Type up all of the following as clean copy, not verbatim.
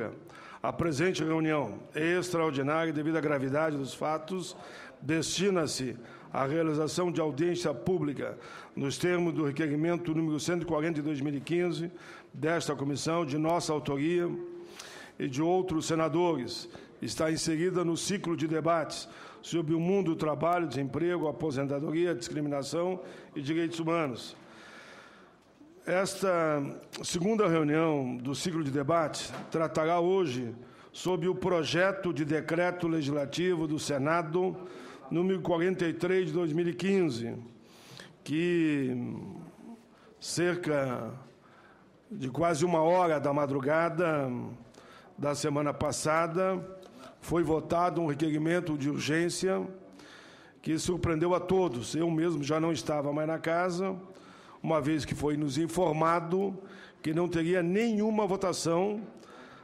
Pública. A presente reunião extraordinária, devido à gravidade dos fatos, destina-se à realização de audiência pública nos termos do requerimento número 140 de 2015 desta comissão, de nossa autoria e de outros senadores. Está inserida no ciclo de debates sobre o mundo do trabalho, desemprego, aposentadoria, discriminação e direitos humanos. Esta segunda reunião do ciclo de debates tratará hoje sobre o projeto de decreto legislativo do Senado, número 43 de 2015, que cerca de quase 1h da madrugada da semana passada foi votado um requerimento de urgência que surpreendeu a todos. Eu mesmo já não estava mais na casa, uma vez que foi nos informado que não teria nenhuma votação,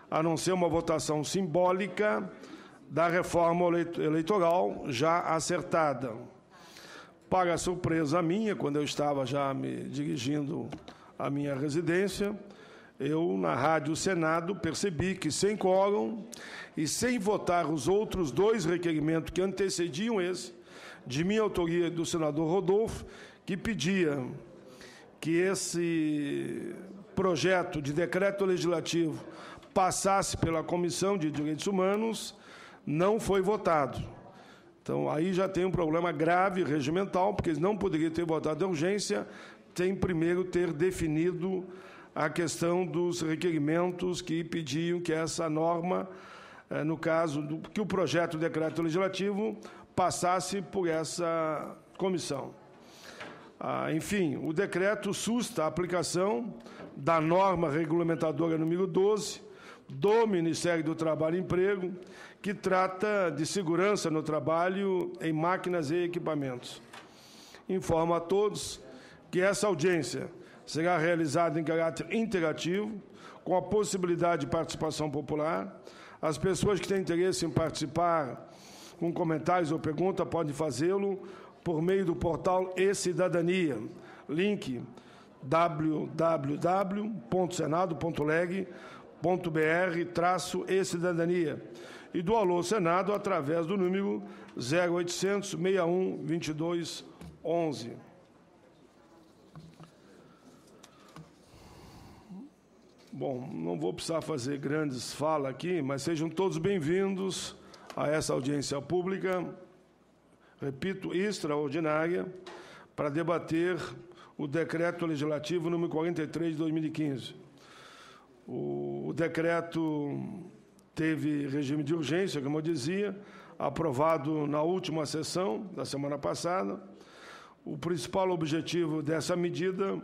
a não ser uma votação simbólica da reforma eleitoral já acertada. Para surpresa minha, quando eu estava já me dirigindo à minha residência, eu, na Rádio Senado, percebi que, sem quórum e sem votar os outros dois requerimentos que antecediam esse, de minha autoria e do senador Rodolfo, que pedia que esse projeto de decreto legislativo passasse pela Comissão de Direitos Humanos, não foi votado. Então, aí já tem um problema grave regimental, porque eles não poderiam ter votado a urgência, sem primeiro ter definido a questão dos requerimentos que pediam que essa norma, no caso, que o projeto de decreto legislativo passasse por essa comissão. Enfim, o decreto susta a aplicação da norma regulamentadora número 12 do Ministério do Trabalho e Emprego, que trata de segurança no trabalho em máquinas e equipamentos. Informo a todos que essa audiência será realizada em caráter interativo, com a possibilidade de participação popular. As pessoas que têm interesse em participar com comentários ou perguntas podem fazê-lo por meio do portal e-Cidadania, link www.senado.leg.br/e-Cidadania, e do Alô Senado através do número 0800 61 22 11. Bom, não vou precisar fazer grandes falas aqui, mas sejam todos bem-vindos a essa audiência pública, repito, extraordinária, para debater o decreto legislativo número 43 de 2015. O decreto teve regime de urgência, como eu dizia, aprovado na última sessão da semana passada. O principal objetivo dessa medida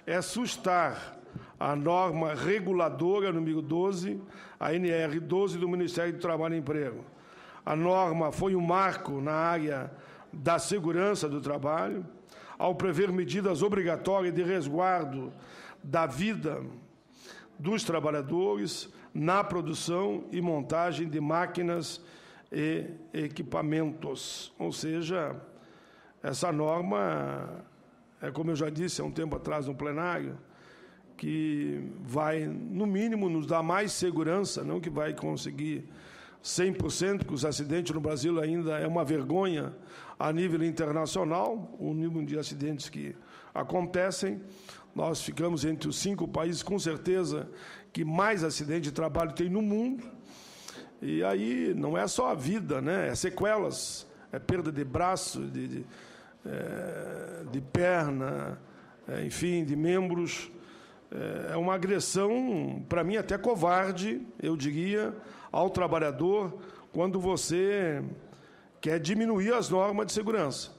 é sustar a norma reguladora número 12, a NR 12 do Ministério do Trabalho e Emprego. A norma foi um marco na área da segurança do trabalho, ao prever medidas obrigatórias de resguardo da vida dos trabalhadores na produção e montagem de máquinas e equipamentos. Ou seja, essa norma, como eu já disse há um tempo atrás no plenário, que vai, no mínimo, nos dar mais segurança, não que vai conseguir 100%, porque os acidentes no Brasil ainda é uma vergonha a nível internacional, o número de acidentes que acontecem. Nós ficamos entre os 5 países, com certeza, que mais acidentes de trabalho tem no mundo. E aí não é só a vida, né? É sequelas, é perda de braço, de perna, enfim, de membros. É uma agressão, para mim, até covarde, eu diria, ao trabalhador, quando você quer diminuir as normas de segurança.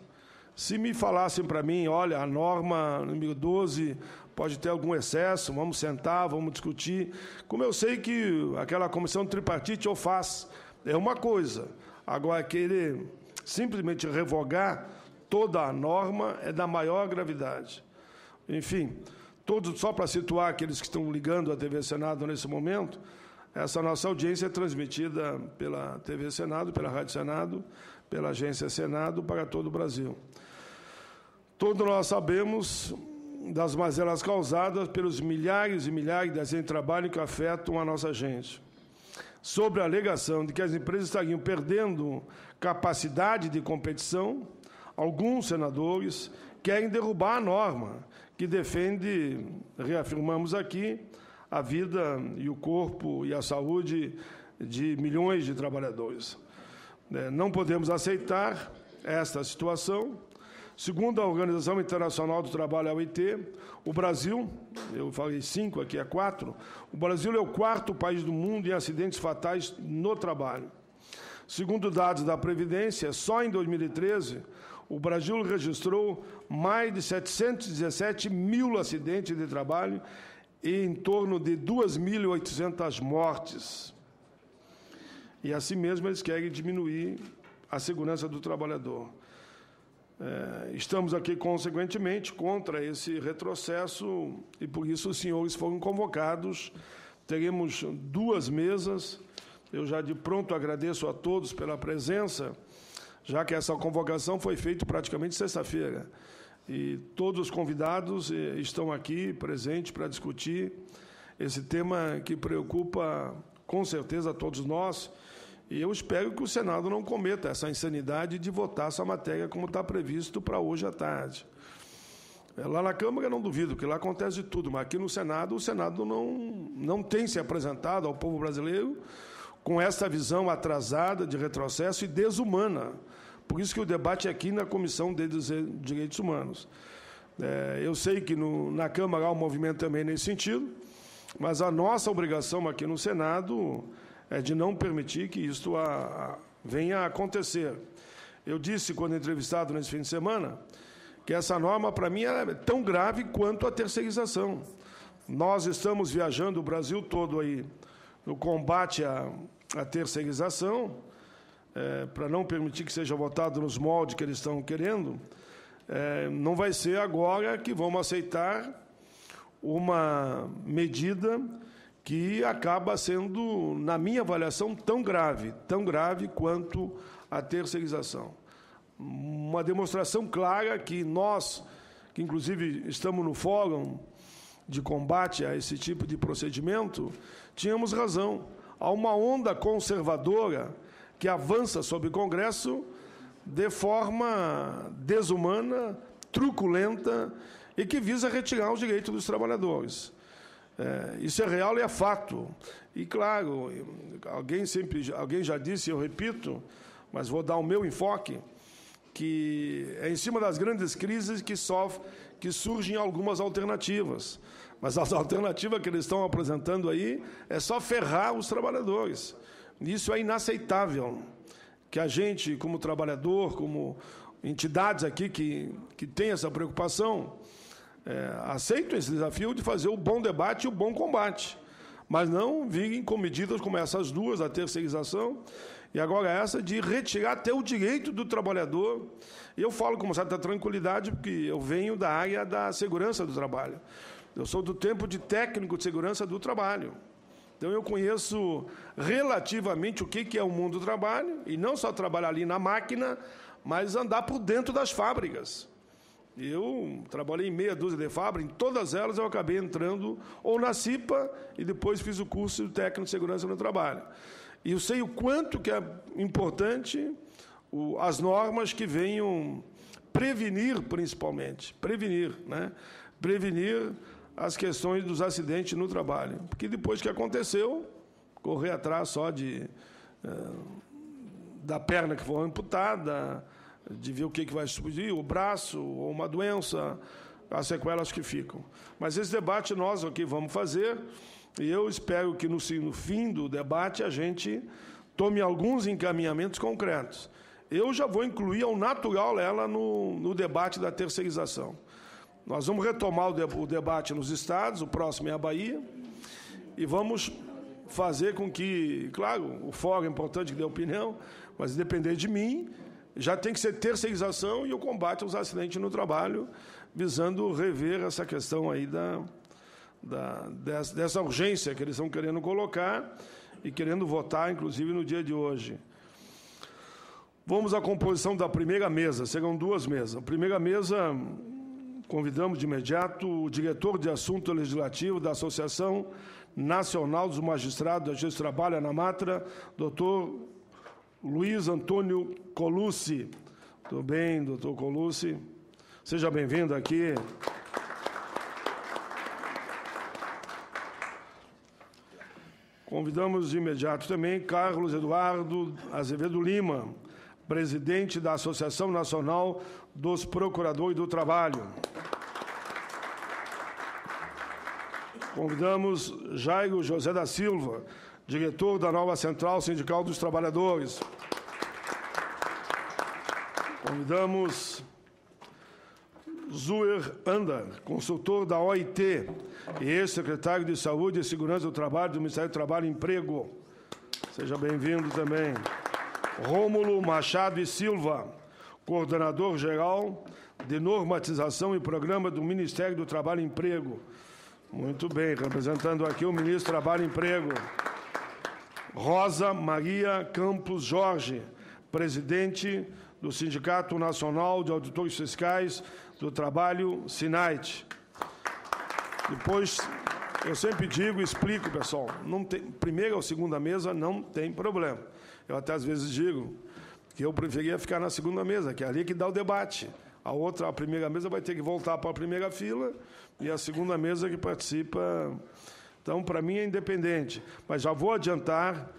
Se me falassem para mim, olha, a norma número 12 pode ter algum excesso, vamos sentar, vamos discutir. Como eu sei que aquela comissão tripartite ou faz, é uma coisa. Agora, querer simplesmente revogar toda a norma é da maior gravidade. Enfim, só para situar aqueles que estão ligando à TV Senado nesse momento, essa nossa audiência é transmitida pela TV Senado, pela Rádio Senado, pela Agência Senado, para todo o Brasil. Todos nós sabemos das mazelas causadas pelos milhares e milhares de acidentes de trabalho que afetam a nossa gente. sobre a alegação de que as empresas estariam perdendo capacidade de competição, alguns senadores querem derrubar a norma que defende, reafirmamos aqui, a vida e o corpo e a saúde de milhões de trabalhadores. Não podemos aceitar esta situação. Segundo a Organização Internacional do Trabalho, a OIT, o Brasil, eu falei 5, aqui é 4, o Brasil é o 4º país do mundo em acidentes fatais no trabalho. Segundo dados da Previdência, só em 2013, o Brasil registrou mais de 717 mil acidentes de trabalho e em torno de 2.800 mortes. E assim mesmo eles querem diminuir a segurança do trabalhador. Estamos aqui, consequentemente, contra esse retrocesso e, por isso, os senhores foram convocados. Teremos 2 mesas. Eu já de pronto agradeço a todos pela presença, já que essa convocação foi feita praticamente sexta-feira. E todos os convidados estão aqui presentes para discutir esse tema que preocupa, com certeza, a todos nós. E eu espero que o Senado não cometa essa insanidade de votar essa matéria como está previsto para hoje à tarde. Lá na Câmara eu não duvido, que lá acontece de tudo, mas aqui no Senado, o Senado não tem se apresentado ao povo brasileiro com essa visão atrasada de retrocesso e desumana. Por isso que o debate é aqui na Comissão de Direitos Humanos. Eu sei que na Câmara há um movimento também nesse sentido, mas a nossa obrigação aqui no Senado é de não permitir que isto venha a acontecer. Eu disse, quando entrevistado nesse fim de semana, que essa norma, para mim, é tão grave quanto a terceirização. Nós estamos viajando o Brasil todo aí no combate à terceirização, para não permitir que seja votado nos moldes que eles estão querendo. Não vai ser agora que vamos aceitar uma medida que acaba sendo, na minha avaliação, tão grave quanto a terceirização. Uma demonstração clara que nós, que inclusive estamos no fórum de combate a esse tipo de procedimento, tínhamos razão. Há uma onda conservadora que avança sobre o Congresso de forma desumana, truculenta e que visa retirar os direitos dos trabalhadores. Isso é real e é fato. E, claro, alguém já disse, eu repito, mas vou dar o meu enfoque, que é em cima das grandes crises que surgem algumas alternativas. Mas as alternativas que eles estão apresentando aí é só ferrar os trabalhadores. Isso é inaceitável. Que a gente, como trabalhador, como entidades aqui que tem essa preocupação, aceitam esse desafio de fazer o bom debate e o bom combate, mas não virem com medidas como essas duas, a terceirização, e agora essa de retirar até o direito do trabalhador. E eu falo com uma certa tranquilidade, porque eu venho da área da segurança do trabalho. Eu sou do tempo de técnico de segurança do trabalho. Então, eu conheço relativamente o que é o mundo do trabalho, e não só trabalhar ali na máquina, mas andar por dentro das fábricas. Eu trabalhei em meia dúzia de fábricas, em todas elas eu acabei entrando ou na CIPA e depois fiz o curso de técnico de segurança no trabalho. E eu sei o quanto que é importante as normas que venham prevenir, principalmente, prevenir as questões dos acidentes no trabalho. Porque depois que aconteceu, correr atrás só da perna que foi amputada, de ver o que vai explodir, o braço, ou uma doença, as sequelas que ficam. Mas esse debate nós aqui vamos fazer, e eu espero que no fim do debate a gente tome alguns encaminhamentos concretos. Eu já vou incluir ao natural ela no debate da terceirização. Nós vamos retomar o debate nos estados, o próximo é a Bahia, e vamos fazer com que, claro, o fórum é importante que dê opinião, mas depender de mim, já tem que ser terceirização e o combate aos acidentes no trabalho, visando rever essa questão aí dessa urgência que eles estão querendo colocar e querendo votar, inclusive, no dia de hoje. Vamos à composição da primeira mesa, serão 2 mesas. A primeira mesa, convidamos de imediato o diretor de assunto legislativo da Associação Nacional dos Magistrados da Justiça do Trabalho, ANAMATRA, doutor Luiz Antônio Colucci. Tudo bem, doutor Colucci? Seja bem-vindo aqui. Convidamos de imediato também Carlos Eduardo Azevedo Lima, presidente da Associação Nacional dos Procuradores do Trabalho. Convidamos Jairo José da Silva, diretor da nova Central Sindical dos Trabalhadores. Convidamos Zuer Anda, consultor da OIT e ex-secretário de Saúde e Segurança do Trabalho do Ministério do Trabalho e Emprego. Seja bem-vindo também. Rômulo Machado e Silva, coordenador-geral de normatização e programa do Ministério do Trabalho e Emprego. Muito bem, representando aqui o ministro do Trabalho e Emprego. Rosa Maria Campos Jorge, presidente do Sindicato Nacional de Auditores Fiscais do Trabalho, SINAIT. Depois, eu sempre digo e explico, pessoal, não tem, primeira ou segunda mesa não tem problema. Eu até às vezes digo que eu preferia ficar na segunda mesa, que é ali que dá o debate. A primeira mesa vai ter que voltar para a primeira fila e a segunda mesa que participa. Então, para mim, é independente. Mas já vou adiantar,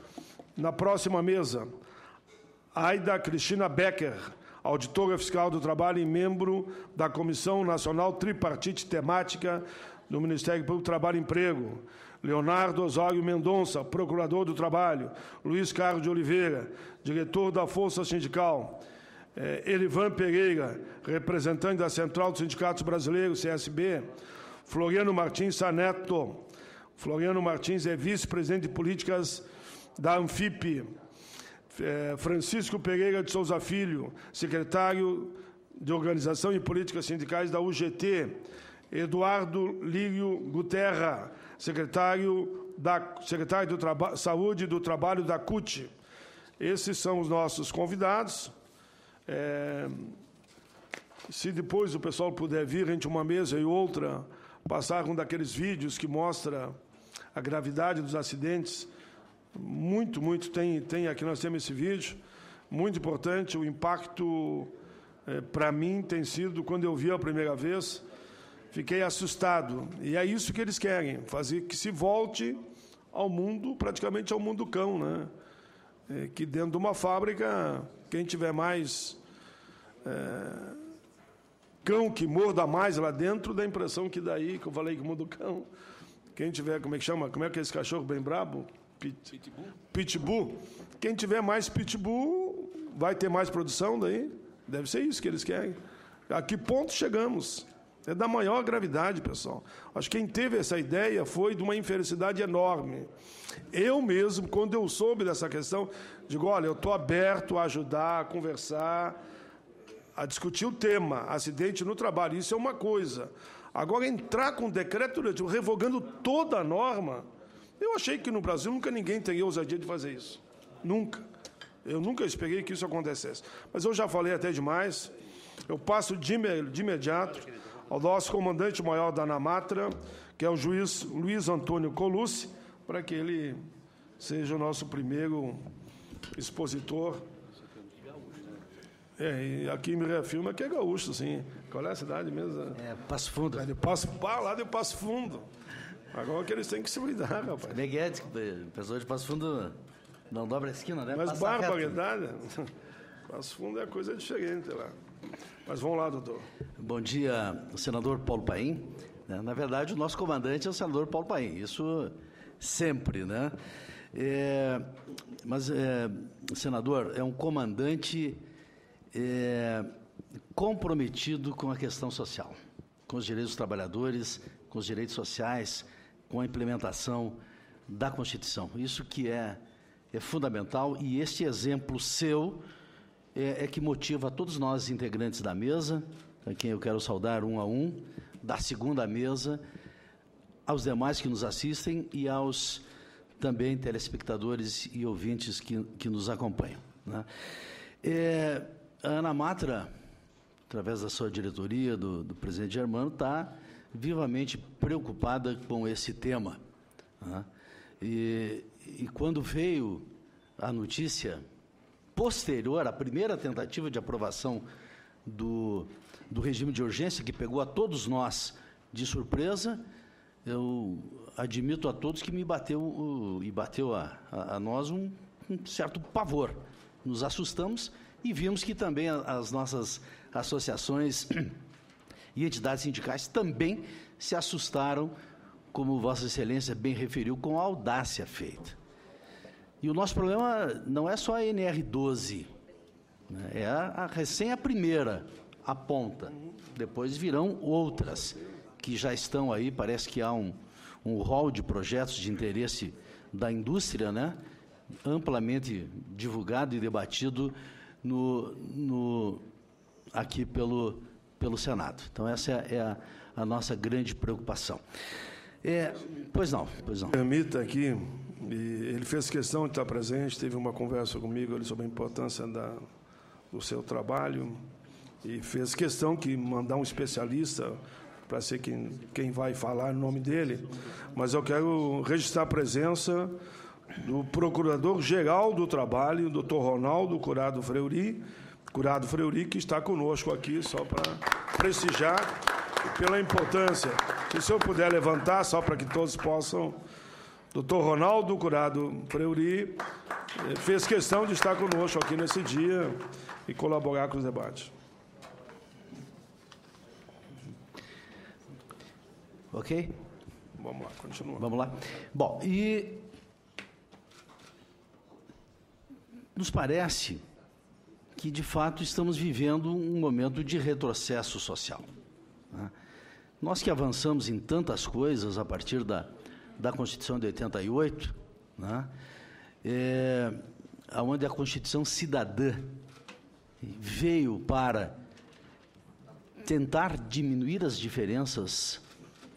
na próxima mesa, Aida Cristina Becker, auditora fiscal do Trabalho e membro da Comissão Nacional Tripartite Temática do Ministério Público do Trabalho e Emprego. Leonardo Osório Mendonça, procurador do Trabalho. Luiz Carlos de Oliveira, diretor da Força Sindical. Elivan Pereira, representante da Central dos Sindicatos Brasileiros, CSB. Floriano Martins Saneto. Floriano Martins é vice-presidente de políticas da Anfip. Francisco Pereira de Souza Filho, secretário de Organização e Políticas Sindicais da UGT. Eduardo Lírio Guterra, secretário de Saúde e do Trabalho da CUT. Esses são os nossos convidados. Se depois o pessoal puder vir entre uma mesa e outra, passar um daqueles vídeos que mostra a gravidade dos acidentes, muito tem aqui, nós temos esse vídeo, muito importante. O impacto, para mim, tem sido, quando eu vi a primeira vez, fiquei assustado. E é isso que eles querem, fazer que se volte ao mundo, praticamente ao mundo cão, né? Que dentro de uma fábrica, quem tiver mais cão que morda mais lá dentro, dá a impressão que daí, que eu falei que muda o cão, quem tiver, como é que chama? Como é que é esse cachorro bem brabo? Pitbull. Pitbull. Quem tiver mais pitbull vai ter mais produção daí? Deve ser isso que eles querem. A que ponto chegamos? É da maior gravidade, pessoal. Acho que quem teve essa ideia foi de uma infelicidade enorme. Eu mesmo, quando eu soube dessa questão, digo, olha, eu estou aberto a ajudar, a conversar, a discutir o tema, acidente no trabalho. Isso é uma coisa. Agora, entrar com decreto revogando toda a norma, eu achei que no Brasil nunca ninguém teria ousadia de fazer isso. Nunca. Eu nunca esperei que isso acontecesse. Mas eu já falei até demais. Eu passo de imediato ao nosso comandante-maior da ANAMATRA, que é o juiz Luiz Antônio Colucci, para que ele seja o nosso primeiro expositor. E aqui me reafirma que é gaúcho, sim. Qual é a cidade mesmo? Passo Fundo. Lá de Passo Fundo. Agora que eles têm que se cuidar, rapaz. Neguete, pessoa de Passo Fundo não dobra a esquina, né? Mas barbaridade. Passo Fundo é coisa diferente lá. Mas vamos lá, doutor. Bom dia, senador Paulo Paim. Na verdade, o nosso comandante é o senador Paulo Paim. Isso sempre, né? Senador, é um comandante comprometido com a questão social, com os direitos dos trabalhadores, com os direitos sociais, com a implementação da Constituição. Isso que é fundamental, e este exemplo seu é que motiva todos nós, integrantes da mesa, a quem eu quero saudar um a um, da segunda mesa, aos demais que nos assistem e aos também telespectadores e ouvintes que nos acompanham, né? A ANAMATRA, através da sua diretoria, do presidente Germano, está vivamente preocupada com esse tema, Né? E quando veio a notícia posterior à primeira tentativa de aprovação do regime de urgência, que pegou a todos nós de surpresa, eu admito a todos que me bateu, e bateu a nós um certo pavor. Nos assustamos e vimos que também as nossas associações e entidades sindicais também se assustaram, como Vossa Excelência bem referiu, com a audácia feita. E o nosso problema não é só a NR12, né? É recém a primeira, a ponta. Depois virão outras, que já estão aí, parece que há um rol de projetos de interesse da indústria, né? Amplamente divulgado e debatido aqui pelo Senado. Então, essa é a nossa grande preocupação. Pois não. Permita aqui, ele fez questão de estar presente, teve uma conversa comigo sobre a importância do seu trabalho e fez questão que mandar um especialista para ser quem vai falar em nome dele, mas eu quero registrar a presença do Procurador-Geral do Trabalho, Dr. Ronaldo Curado Fleury, que está conosco aqui, só para prestigiar e pela importância. Se o senhor puder levantar, só para que todos possam. Dr. Ronaldo Curado Fleury fez questão de estar conosco aqui nesse dia e colaborar com os debates. Ok? Vamos lá, continua. Vamos lá. Bom, e nos parece que, de fato, estamos vivendo um momento de retrocesso social, né? Nós que avançamos em tantas coisas a partir da Constituição de 88, né? Onde a Constituição cidadã veio para tentar diminuir as diferenças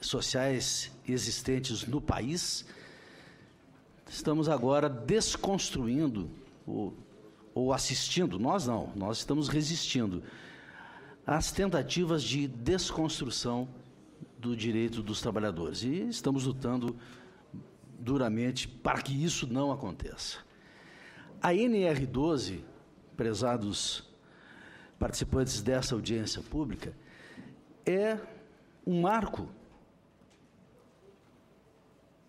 sociais existentes no país, estamos agora desconstruindo ou assistindo, nós estamos resistindo às tentativas de desconstrução do direito dos trabalhadores e estamos lutando duramente para que isso não aconteça. A NR12, prezados participantes dessa audiência pública, é um marco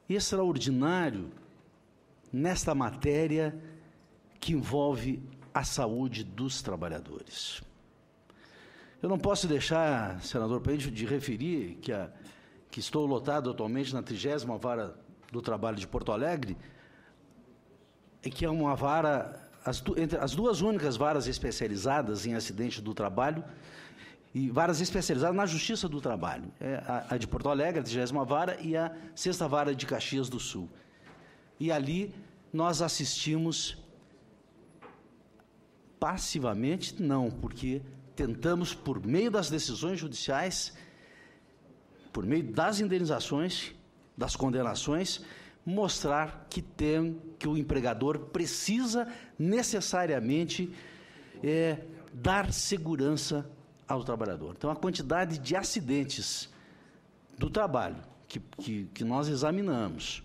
extraordinário nesta matéria que envolve a saúde dos trabalhadores. Eu não posso deixar, senador presidente, de referir que estou lotado atualmente na 30ª Vara do Trabalho de Porto Alegre, e que é uma vara, entre as duas únicas varas especializadas em acidente do trabalho, e varas especializadas na Justiça do Trabalho. É a de Porto Alegre, a 30ª Vara, e a 6ª Vara de Caxias do Sul. E ali nós assistimos passivamente, não, porque tentamos, por meio das decisões judiciais, por meio das indenizações, das condenações, mostrar que o empregador precisa necessariamente dar segurança ao trabalhador. Então, a quantidade de acidentes do trabalho que nós examinamos,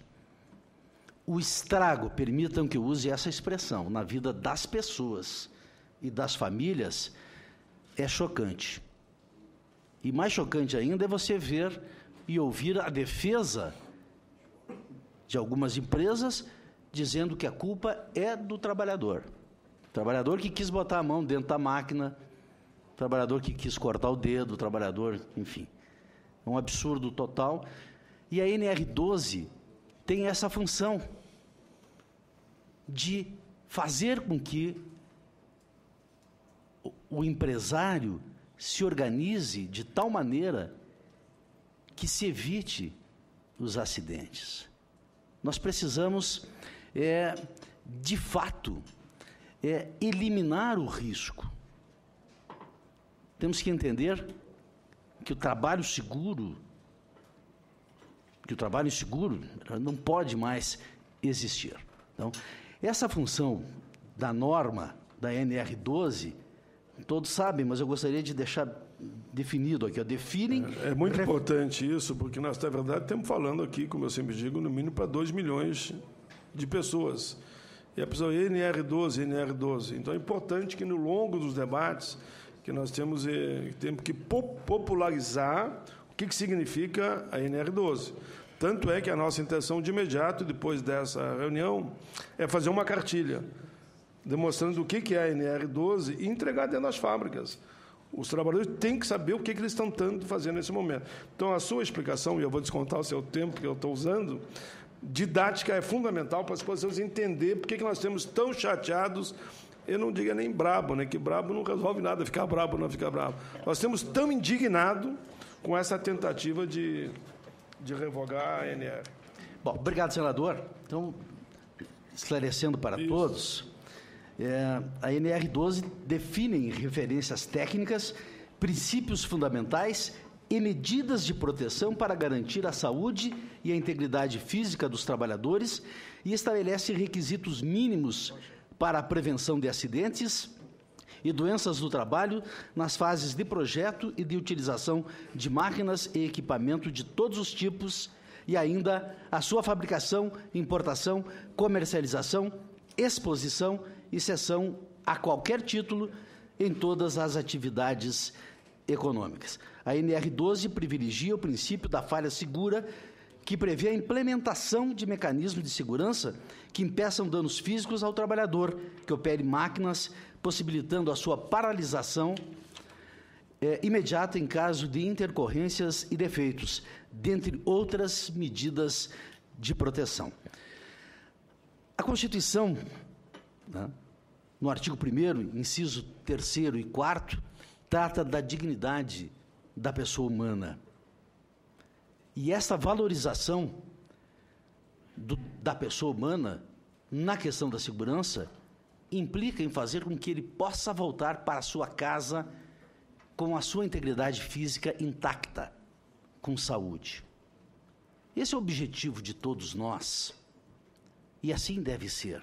o estrago, permitam que eu use essa expressão, na vida das pessoas e das famílias, é chocante. E mais chocante ainda é você ver e ouvir a defesa de algumas empresas dizendo que a culpa é do trabalhador. O trabalhador que quis botar a mão dentro da máquina, o trabalhador que quis cortar o dedo, o trabalhador, enfim. É um absurdo total. E a NR12 tem essa função de fazer com que o empresário se organize de tal maneira que se evite os acidentes. Nós precisamos, de fato, eliminar o risco. Temos que entender que o trabalho inseguro não pode mais existir. Então, essa função da norma da NR12, todos sabem, mas eu gostaria de deixar definido aqui, definem... É muito importante isso, porque nós, na verdade, estamos falando aqui, como eu sempre digo, no mínimo para 2 milhões de pessoas. E a pessoa NR12, NR12. Então, é importante que, no longo dos debates, que nós temos que popularizar o que significa a NR12. Tanto é que a nossa intenção de imediato, depois dessa reunião, é fazer uma cartilha, demonstrando o que é a NR12 e entregar dentro das fábricas. Os trabalhadores têm que saber o que eles estão tentando fazer nesse momento. Então, a sua explicação, e eu vou descontar o seu tempo que eu estou usando, didática é fundamental para as pessoas entenderem por que nós estamos tão chateados. Eu não digo nem brabo, né? Que brabo não resolve nada, ficar brabo ou não ficar brabo. Nós estamos tão indignados com essa tentativa de revogar a ANR. Bom, obrigado, senador. Então, esclarecendo para todos, a NR12 define referências técnicas, princípios fundamentais e medidas de proteção para garantir a saúde e a integridade física dos trabalhadores e estabelece requisitos mínimos para a prevenção de acidentes e doenças do trabalho nas fases de projeto e de utilização de máquinas e equipamento de todos os tipos e ainda a sua fabricação, importação, comercialização, exposição e cessão a qualquer título em todas as atividades econômicas. A NR12 privilegia o princípio da falha segura, que prevê a implementação de mecanismos de segurança que impeçam danos físicos ao trabalhador, que opere máquinas, possibilitando a sua paralisação imediata em caso de intercorrências e defeitos, dentre outras medidas de proteção. A Constituição, né, no artigo 1º, inciso 3º e 4º, trata da dignidade da pessoa humana. E essa valorização da pessoa humana na questão da segurança implica em fazer com que ele possa voltar para a sua casa com a sua integridade física intacta, com saúde. Esse é o objetivo de todos nós. E assim deve ser.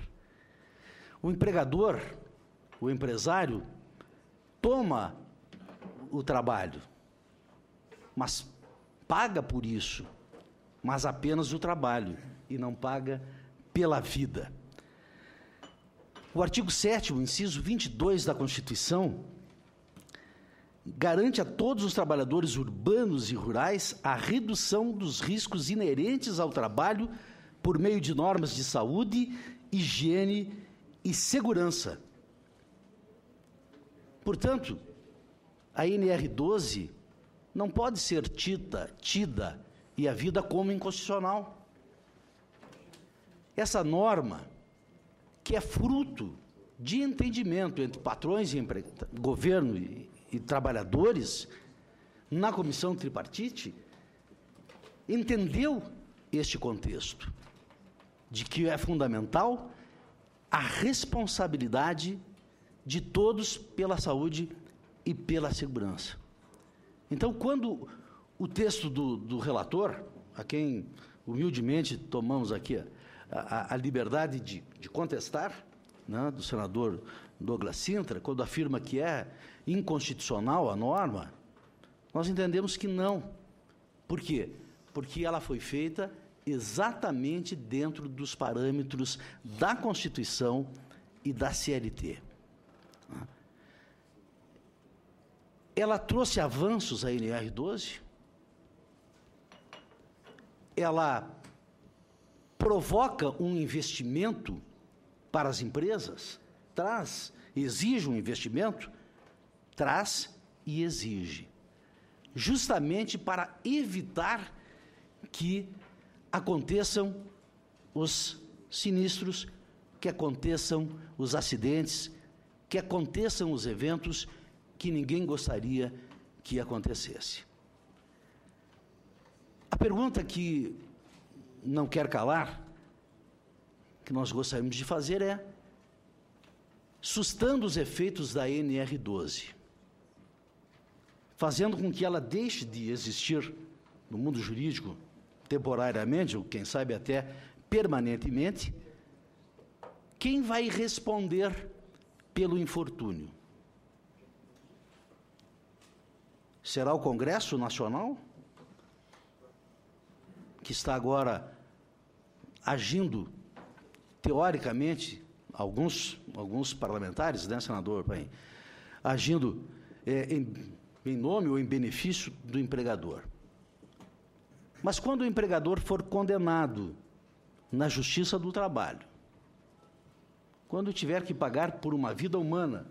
O empregador, o empresário, toma o trabalho, mas paga por isso, mas apenas o trabalho, e não paga pela vida. O artigo 7º, inciso 22 da Constituição, garante a todos os trabalhadores urbanos e rurais a redução dos riscos inerentes ao trabalho por meio de normas de saúde, higiene e segurança. Portanto, a NR12 não pode ser tida e a vida como inconstitucional. Essa norma, que é fruto de entendimento entre patrões e governo e trabalhadores, na comissão tripartite, entendeu este contexto, de que é fundamental a responsabilidade de todos pela saúde e pela segurança. Então, quando o texto do relator, a quem humildemente tomamos aqui a liberdade de contestar, né, do senador Douglas Sintra, quando afirma que é inconstitucional a norma, nós entendemos que não. Por quê? Porque ela foi feita exatamente dentro dos parâmetros da Constituição e da CLT. Ela trouxe avanços à NR12, ela provoca um investimento para as empresas, exige um investimento, traz e exige, justamente para evitar que aconteçam os sinistros, que aconteçam os acidentes, que aconteçam os eventos que ninguém gostaria que acontecesse. A pergunta que não quer calar, que nós gostaríamos de fazer é, sustando os efeitos da NR12, fazendo com que ela deixe de existir no mundo jurídico temporariamente, ou quem sabe até permanentemente, quem vai responder pelo infortúnio? Será o Congresso Nacional, que está agora agindo, teoricamente, alguns parlamentares, né, senador Paim, agindo em nome ou em benefício do empregador. Mas quando o empregador for condenado na Justiça do Trabalho, quando tiver que pagar por uma vida humana,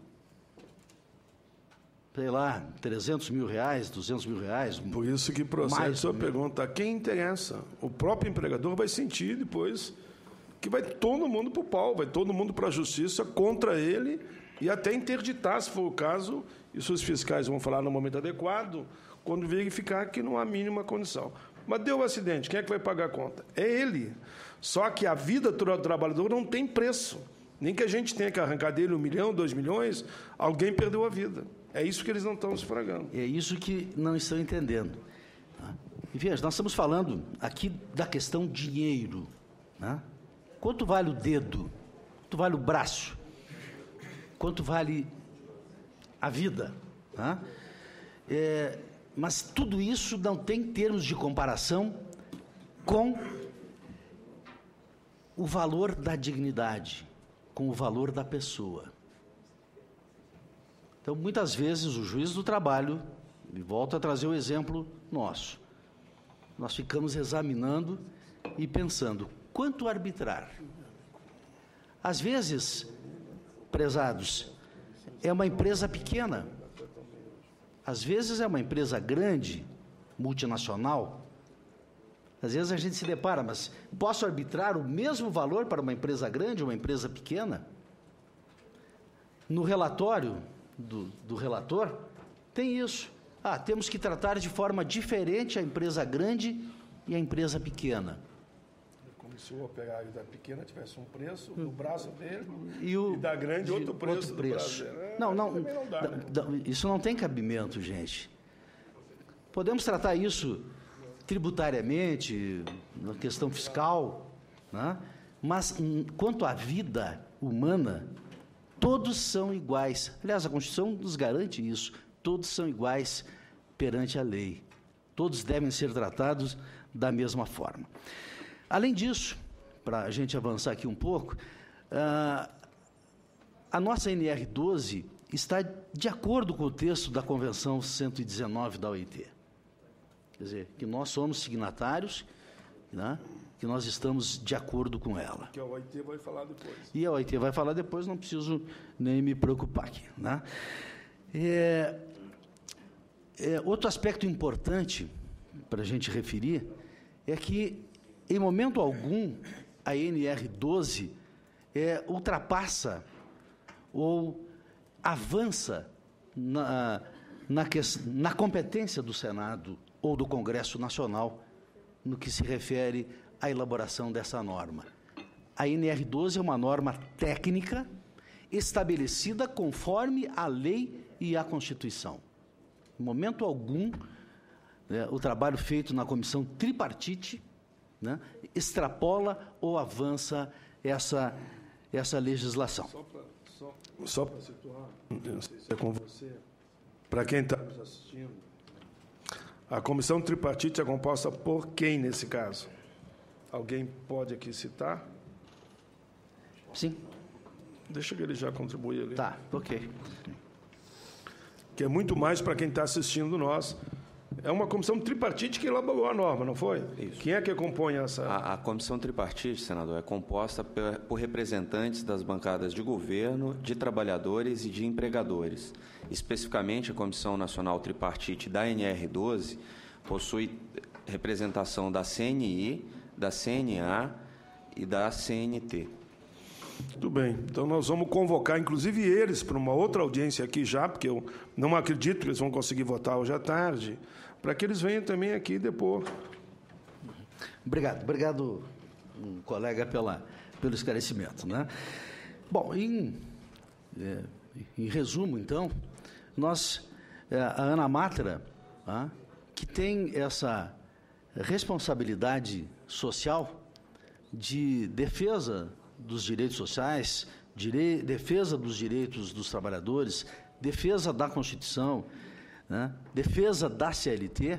sei lá, 300 mil reais, 200 mil reais. Por isso que procede a sua pergunta. A quem interessa? O próprio empregador vai sentir depois que vai todo mundo para o pau, vai todo mundo para a justiça contra ele e até interditar, se for o caso, e os fiscais vão falar no momento adequado, quando verificar que não há mínima condição. Mas deu um acidente, quem é que vai pagar a conta? É ele. Só que a vida do trabalhador não tem preço. Nem que a gente tenha que arrancar dele 1 milhão, 2 milhões, alguém perdeu a vida. É isso que eles não estão sufragando. É isso que não estão entendendo. E veja, nós estamos falando aqui da questão dinheiro. Né? Quanto vale o dedo? Quanto vale o braço? Quanto vale a vida? Né? Mas tudo isso não tem termos de comparação com o valor da dignidade, com o valor da pessoa. Então, muitas vezes, o juiz do trabalho, e volto a trazer o exemplo nosso, nós ficamos examinando e pensando, quanto arbitrar? Às vezes, prezados, é uma empresa pequena, às vezes é uma empresa grande, multinacional, às vezes a gente se depara, mas posso arbitrar o mesmo valor para uma empresa grande ou uma empresa pequena? No relatório do relator, tem isso. Temos que tratar de forma diferente a empresa grande e a empresa pequena. Como se o operário da pequena tivesse um preço no braço dele e da grande outro preço. Não dá, né? Isso não tem cabimento, gente. Podemos tratar isso tributariamente, na questão fiscal, né? Mas quanto à vida humana, todos são iguais. Aliás, a Constituição nos garante isso. Todos são iguais perante a lei. Todos devem ser tratados da mesma forma. Além disso, para a gente avançar aqui um pouco, a nossa NR12 está de acordo com o texto da Convenção 119 da OIT. Quer dizer, que nós somos signatários, né? Que nós estamos de acordo com ela. Que a OIT vai falar depois. E a OIT vai falar depois, não preciso nem me preocupar aqui. Né? Outro aspecto importante para a gente referir é que, em momento algum, a NR12 ultrapassa ou avança na competência do Senado ou do Congresso Nacional no que se refere à elaboração dessa norma. A NR12 é uma norma técnica estabelecida conforme a lei e a Constituição. Em momento algum, o trabalho feito na comissão tripartite, né, extrapola ou avança essa legislação. Só para situar, não sei se é com você, para quem está nos assistindo, a comissão tripartite é composta por quem nesse caso? Alguém pode aqui citar? Sim. Deixa que ele já contribui ali. Tá, ok. Que é muito mais para quem está assistindo nós. É uma comissão tripartite que elaborou a norma, não foi? Isso. Quem é que compõe essa? A comissão tripartite, senador, é composta por representantes das bancadas de governo, de trabalhadores e de empregadores. Especificamente, a Comissão Nacional Tripartite da NR12 possui representação da CNI, da CNA e da CNT. Tudo bem. Então, nós vamos convocar, inclusive, eles para uma outra audiência aqui já, porque eu não acredito que eles vão conseguir votar hoje à tarde, para que eles venham também aqui depor. Obrigado, colega, pelo esclarecimento. Né? Bom, em resumo, então, a Ana Matra, que tem essa responsabilidade social de defesa dos direitos sociais, defesa dos direitos dos trabalhadores, defesa da Constituição, né, defesa da CLT,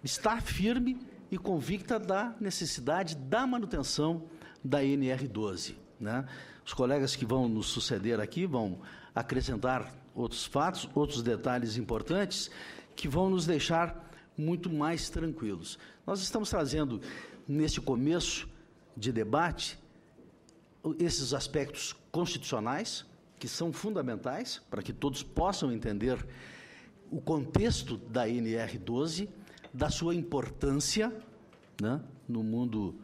está firme e convicta da necessidade da manutenção da NR12. Né? Os colegas que vão nos suceder aqui vão acrescentar outros fatos, outros detalhes importantes que vão nos deixar muito mais tranquilos. Nós estamos trazendo, neste começo de debate, esses aspectos constitucionais, que são fundamentais para que todos possam entender o contexto da NR12, da sua importância, né, no mundo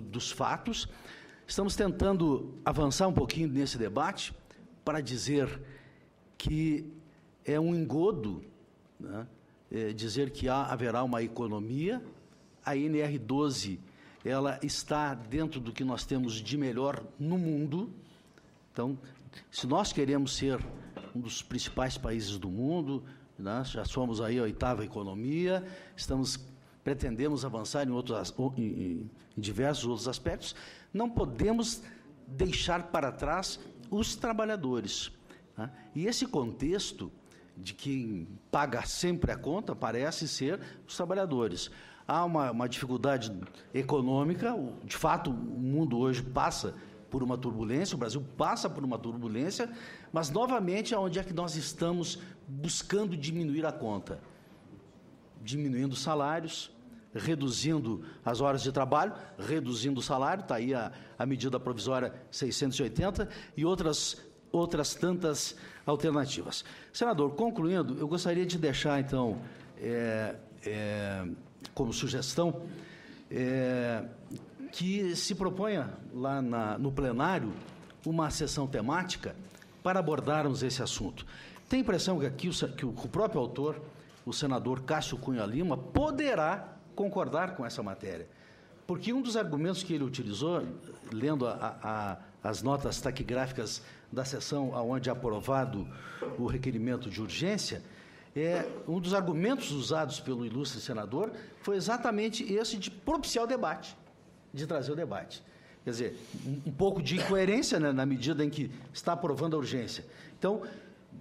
dos fatos. Estamos tentando avançar um pouquinho nesse debate para dizer que é um engodo, né, dizer que haverá uma economia. A NR12 ela está dentro do que nós temos de melhor no mundo. Então, se nós queremos ser um dos principais países do mundo, nós já somos aí a 8ª economia, pretendemos avançar em diversos outros aspectos, não podemos deixar para trás os trabalhadores. Tá? E esse contexto de quem paga sempre a conta parece ser os trabalhadores. Há uma dificuldade econômica, de fato, o mundo hoje passa por uma turbulência, o Brasil passa por uma turbulência, mas, novamente, aonde é que nós estamos buscando diminuir a conta? Diminuindo os salários, reduzindo as horas de trabalho, reduzindo o salário, está aí a medida provisória 680 e outras tantas alternativas. Senador, concluindo, eu gostaria de deixar, então, como sugestão, que se proponha lá no plenário uma sessão temática para abordarmos esse assunto. Tem a impressão que aqui que o próprio autor, o senador Cássio Cunha Lima, poderá concordar com essa matéria, porque um dos argumentos que ele utilizou, lendo as notas taquigráficas da sessão onde é aprovado o requerimento de urgência, um dos argumentos usados pelo ilustre senador foi exatamente esse de propiciar o debate, de trazer o debate. Quer dizer, um pouco de incoerência, né, na medida em que está aprovando a urgência. Então,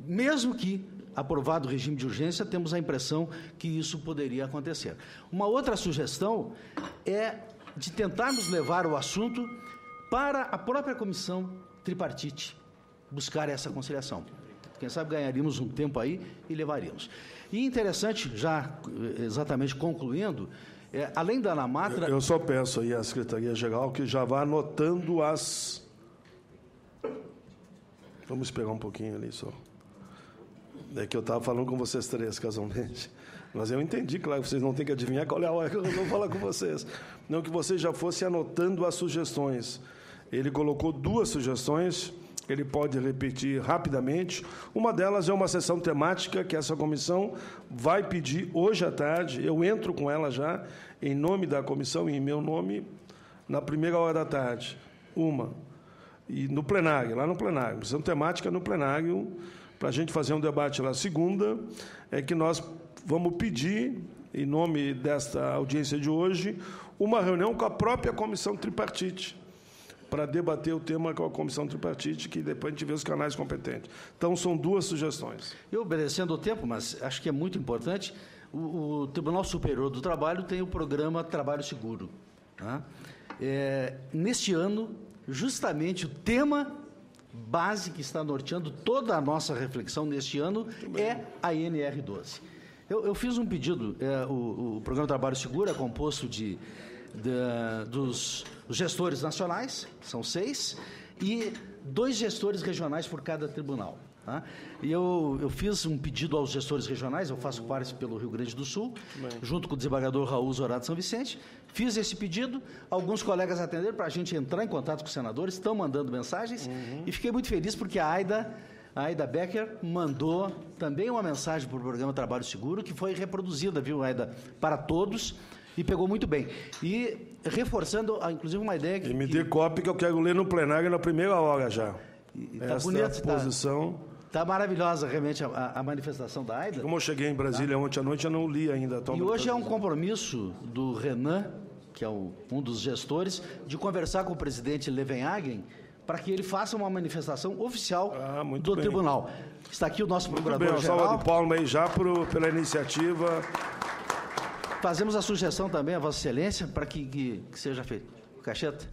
mesmo que aprovado o regime de urgência, temos a impressão que isso poderia acontecer. Uma outra sugestão é de tentarmos levar o assunto para a própria comissão tripartite, buscar essa conciliação. Quem sabe ganharíamos um tempo aí e levaríamos. E interessante, já exatamente concluindo, além da ANAMATRA... Eu só peço aí à Secretaria-Geral que já vá anotando as... Vamos esperar um pouquinho ali só. É que eu estava falando com vocês três, casualmente. Mas eu entendi, claro, que vocês não têm que adivinhar qual é a hora que eu vou falar com vocês. Não, que vocês já fossem anotando as sugestões. Ele colocou 2 sugestões, ele pode repetir rapidamente. Uma delas é uma sessão temática que essa comissão vai pedir hoje à tarde. Eu entro com ela já, em nome da comissão e em meu nome, na primeira hora da tarde. E no plenário, lá no plenário. Sessão temática no plenário, para a gente fazer um debate lá. A segunda é que nós vamos pedir, em nome desta audiência de hoje, uma reunião com a própria comissão tripartite, para debater o tema com a comissão tripartite, que depois a gente vê os canais competentes. Então, são 2 sugestões. Eu, obedecendo o tempo, mas acho que é muito importante, o Tribunal Superior do Trabalho tem o programa Trabalho Seguro. Tá? Neste ano, justamente o tema base que está norteando toda a nossa reflexão neste ano é a NR12. Eu fiz um pedido, o programa Trabalho Seguro é composto dos gestores nacionais, são 6, e 2 gestores regionais por cada tribunal. Tá? E eu fiz um pedido aos gestores regionais, eu faço parte pelo Rio Grande do Sul, junto com o desembargador Raul Zorado São Vicente, fiz esse pedido, alguns colegas atenderam para a gente entrar em contato com os senadores, estão mandando mensagens, e fiquei muito feliz porque a Aida Becker mandou também uma mensagem para o programa Trabalho Seguro, que foi reproduzida, viu, Aida, para todos, e pegou muito bem. E reforçando, inclusive, uma ideia que... E me dê cópia que eu quero ler no plenário na primeira hora já. Está bonito, posição... Está maravilhosa, realmente, a manifestação da Aida. Como eu cheguei em Brasília ontem à noite, eu não li ainda. E hoje é um compromisso do Renan, que é um dos gestores, de conversar com o presidente Levenhagen para que ele faça uma manifestação oficial muito do bem. tribunal. Está aqui o nosso procurador-geral. Salva de palmas aí já pela iniciativa. Fazemos a sugestão também a Vossa Excelência para que seja feito. Cacheta.